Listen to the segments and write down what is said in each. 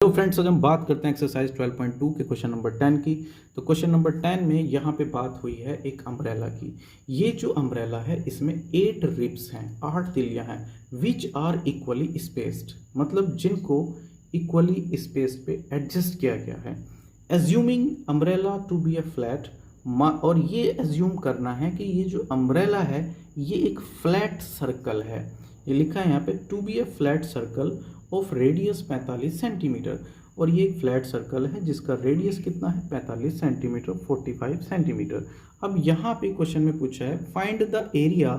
Hello friends, आज हम बात करते हैं एक्सरसाइज 12.2 के क्वेश्चन नंबर 10 की। तो क्वेश्चन नंबर 10 में यहाँ पे बात हुई है एक अम्ब्रेला की। ये जो अम्ब्रेला है इसमें 8 रिब्स हैं, 8 तिलियां हैं, विच आर इक्वली स्पेस्ड, मतलब जिनको इक्वली स्पेस्ड पे एडजस्ट किया गया है। Assuming umbrella to be a flat, और ये एज्यूम करना है कि ये जो अम्ब्रेला है ये एक फ्लैट सर्कल है। ये लिखा है यहाँ पे to be a flat circle of radius 45 centimetre, और ये एक फ्लैट सर्कल है जिसका रेडियस कितना है 45 सेंटीमीटर, 45 सेंटीमीटर। अब यहाँ पे क्वेश्चन में पूछा है find the area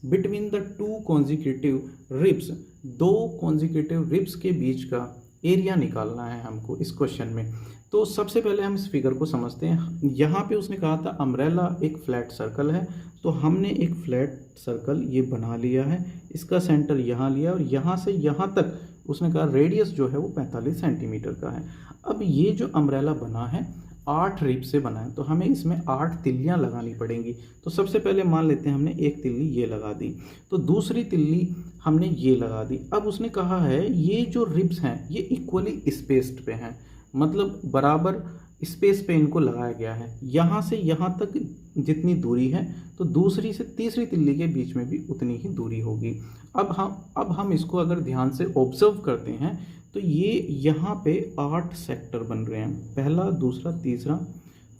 between the two consecutive ribs, दो कॉन्जिक्यूटिव रिब्स के बीच का एरिया निकालना है हमको इस क्वेश्चन में। तो सबसे पहले हम इस फिगर को समझते हैं। यहाँ पे उसने कहा था अम्ब्रेला एक फ्लैट सर्कल है, तो हमने एक फ्लैट सर्कल ये बना लिया है, इसका सेंटर यहाँ लिया और यहाँ से यहाँ तक उसने कहा रेडियस जो है वो 45 सेंटीमीटर का है। अब ये जो अम्ब्रेला बना है 8 रिब से बना है, तो हमें इसमें 8 तिल्लियाँ लगानी पड़ेंगी। तो सबसे पहले मान लेते हैं हमने एक तिल्ली ये लगा दी, तो दूसरी तिल्ली हमने ये लगा दी। अब उसने कहा है ये जो रिब्स हैं ये इक्वली स्पेस्ड पे हैं, मतलब बराबर स्पेस पे इनको लगाया गया है। यहाँ से यहाँ तक जितनी दूरी है तो दूसरी से तीसरी तिल्ली के बीच में भी उतनी ही दूरी होगी। अब हम इसको अगर ध्यान से ऑब्जर्व करते हैं तो ये यहाँ पे 8 सेक्टर बन रहे हैं, पहला, दूसरा, तीसरा,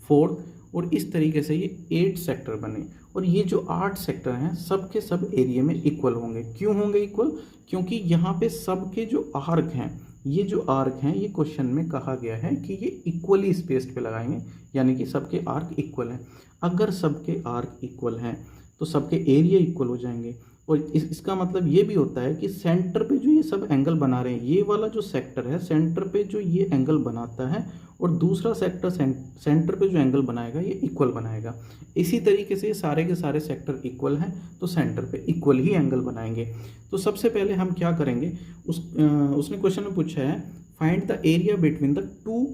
फोर्थ, और इस तरीके से ये 8 सेक्टर बने। और ये जो 8 सेक्टर हैं सब के सब एरिया में इक्वल होंगे। क्यों होंगे इक्वल? क्योंकि यहाँ पे सबके जो आर्क हैं, ये जो आर्क हैं ये क्वेश्चन में कहा गया है कि ये इक्वली स्पेस्ड पे लगाएंगे, यानी कि सबके आर्क इक्वल हैं। अगर सबके आर्क इक्वल हैं तो सबके एरिया इक्वल हो जाएंगे। और इसका मतलब ये भी होता है कि सेंटर पे जो ये सब एंगल बना रहे हैं, ये वाला जो सेक्टर है सेंटर पे जो ये एंगल बनाता है और दूसरा सेक्टर सेंटर पे जो एंगल बनाएगा ये इक्वल बनाएगा। इसी तरीके से सारे के सारे सेक्टर इक्वल हैं तो सेंटर पे इक्वल ही एंगल बनाएंगे। तो सबसे पहले हम क्या करेंगे, उसने क्वेश्चन में पूछा है find the area between the two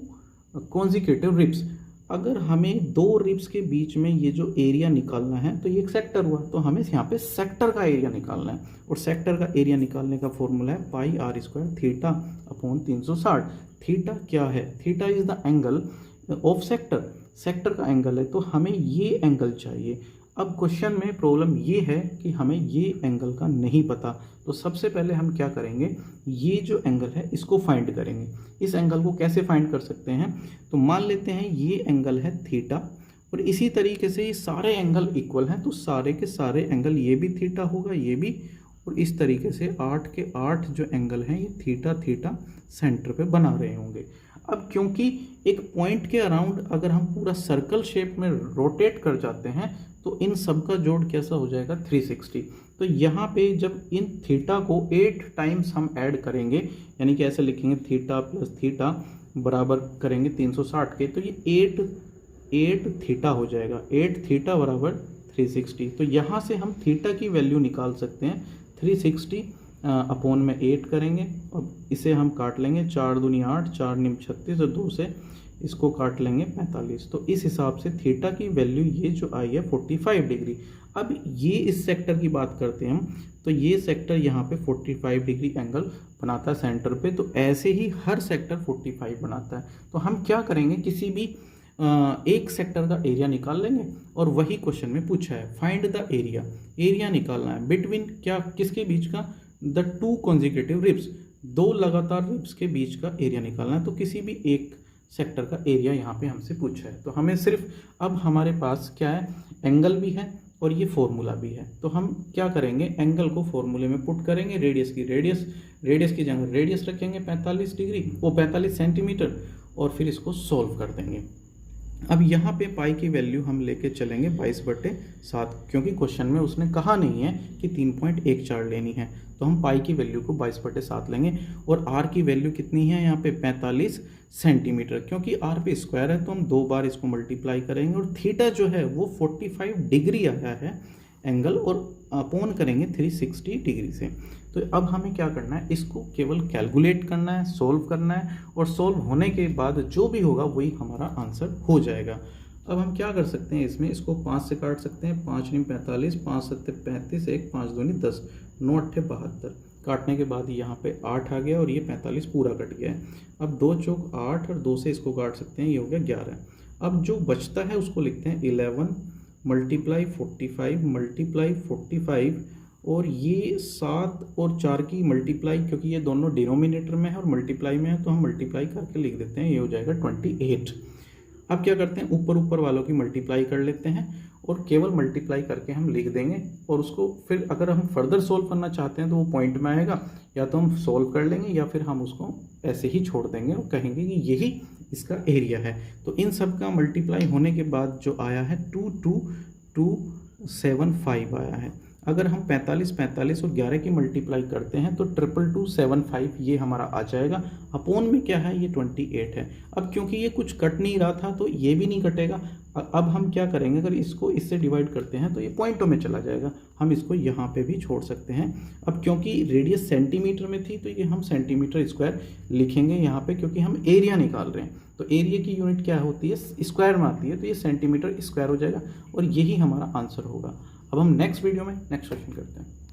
consecutive ribs. अगर हमें दो रिब्स के बीच में ये जो एरिया निकालना है, तो ये एक सेक्टर हुआ, तो हमें यहाँ पे सेक्टर का एरिया निकालना है। और सेक्टर का एरिया निकालने का फॉर्मूला है pi R square theta upon 360। Theta क्या है? Theta is the angle of sector, sector का एंगल है, तो हमें ये एंगल चाहिए। अब क्वेश्चन में प्रॉब्लम ये है कि हमें ये एंगल का नहीं पता, तो सबसे पहले हम क्या करेंगे, ये जो एंगल है इसको फाइंड करेंगे। इस एंगल को कैसे फाइंड कर सकते हैं? तो मान लेते हैं ये एंगल है थीटा, और इसी तरीके से ये सारे एंगल इक्वल हैं, तो सारे के सारे एंगल, ये भी थीटा होगा, ये भी, और इस तरीके से 8 के 8 जो एंगल हैं ये थीटा थीटा सेंटर पे बना रहे होंगे। अब क्योंकि एक पॉइंट के अराउंड अगर हम पूरा सर्कल शेप में रोटेट कर जाते हैं तो इन सब का जोड़ कैसा हो जाएगा 360। तो यहाँ पे जब इन थीटा को 8 टाइम्स हम ऐड करेंगे, यानी कि ऐसे लिखेंगे थीटा प्लस थीटा बराबर करेंगे 360 के, तो ये 8 थीटा हो जाएगा। 8 थीटा बराबर 360। तो यहाँ से हम थीटा की वैल्यू निकाल सकते हैं 360 अपॉन में 8 करेंगे, और इसे हम काट लेंगे, 4 दूनी 8, 4 निम 36, और 2 से इसको काट लेंगे 45। तो इस हिसाब से थीटा की वैल्यू ये जो आई है 45 डिग्री। अब ये इस सेक्टर की बात करते हैं हम, तो ये सेक्टर यहाँ पे 45 डिग्री एंगल बनाता है सेंटर पे, तो ऐसे ही हर सेक्टर 45 बनाता है। तो हम क्या करेंगे, किसी भी एक सेक्टर का एरिया निकाल लेंगे, और वही क्वेश्चन में पूछा है फाइंड द एरिया, एरिया निकालना है बिटवीन क्या, किसके बीच का, द टू कॉन्जिक्यूटिव रिब्स, दो लगातार रिब्स के बीच का एरिया निकालना है। तो किसी भी एक सेक्टर का एरिया यहाँ पे हमसे पूछा है, तो हमें सिर्फ अब हमारे पास क्या है, एंगल भी है और ये फॉर्मूला भी है। तो हम क्या करेंगे, एंगल को फॉर्मूले में पुट करेंगे, रेडियस की जगह रेडियस रखेंगे 45 डिग्री, वो 45 सेंटीमीटर, और फिर इसको सॉल्व कर देंगे। अब यहाँ पे पाई की वैल्यू हम लेके चलेंगे 22/7, क्योंकि क्वेश्चन में उसने कहा नहीं है कि 3.14 लेनी है, तो हम पाई की वैल्यू को 22/7 लेंगे। और आर की वैल्यू कितनी है यहाँ पे 45 सेंटीमीटर, क्योंकि आर पे स्क्वायर है तो हम 2 बार इसको मल्टीप्लाई करेंगे, और थीटा जो है वो 45 डिग्री आया है एंगल, और अपॉन करेंगे 360 डिग्री से। तो अब हमें क्या करना है, इसको केवल कैलकुलेट करना है, सोल्व करना है, और सोल्व होने के बाद जो भी होगा वही हमारा आंसर हो जाएगा। अब हम क्या कर सकते हैं, इसमें इसको 5 से काट सकते हैं, 5 × 45, 5 × 7 = 35, 1 × 5 = 10, 9 × 8 = 72। काटने के बाद यहाँ पे 8 आ गया और ये 45 पूरा कट गया है। अब 2 चौक 8 और 2 से इसको काट सकते हैं, ये हो गया 11। अब जो बचता है उसको लिखते हैं 11 मल्टीप्लाई 45 मल्टीप्लाई 45 और ये 7 और 4 की मल्टीप्लाई, क्योंकि ये दोनों डिनोमिनेटर में है और मल्टीप्लाई में है तो हम मल्टीप्लाई करके लिख देते हैं, ये हो जाएगा 28। अब क्या करते हैं, ऊपर ऊपर वालों की मल्टीप्लाई कर लेते हैं और केवल मल्टीप्लाई करके हम लिख देंगे और उसको फिर अगर हम फर्दर सोल्व करना चाहते हैं तो वो पॉइंट में आएगा, या तो हम सोल्व कर लेंगे या फिर हम उसको ऐसे ही छोड़ देंगे और कहेंगे कि यही इसका एरिया है। तो इन सब का मल्टीप्लाई होने के बाद जो आया है 22275 आया है। अगर हम 45 45 और 11 की मल्टीप्लाई करते हैं तो 22275 ये हमारा आ जाएगा। अपोन में क्या है, ये 28 है। अब क्योंकि ये कुछ कट नहीं रहा था तो ये भी नहीं कटेगा। अब हम क्या करेंगे, अगर इसको इससे डिवाइड करते हैं तो ये पॉइंटों में चला जाएगा, हम इसको यहाँ पे भी छोड़ सकते हैं। अब क्योंकि रेडियस सेंटीमीटर में थी तो ये हम सेंटीमीटर स्क्वायर लिखेंगे यहाँ पे, क्योंकि हम एरिया निकाल रहे हैं। तो एरिया की यूनिट क्या होती है, स्क्वायर में आती है, तो ये सेंटीमीटर स्क्वायर हो जाएगा और यही हमारा आंसर होगा। अब हम नेक्स्ट वीडियो में नेक्स्ट क्वेश्चन करते हैं।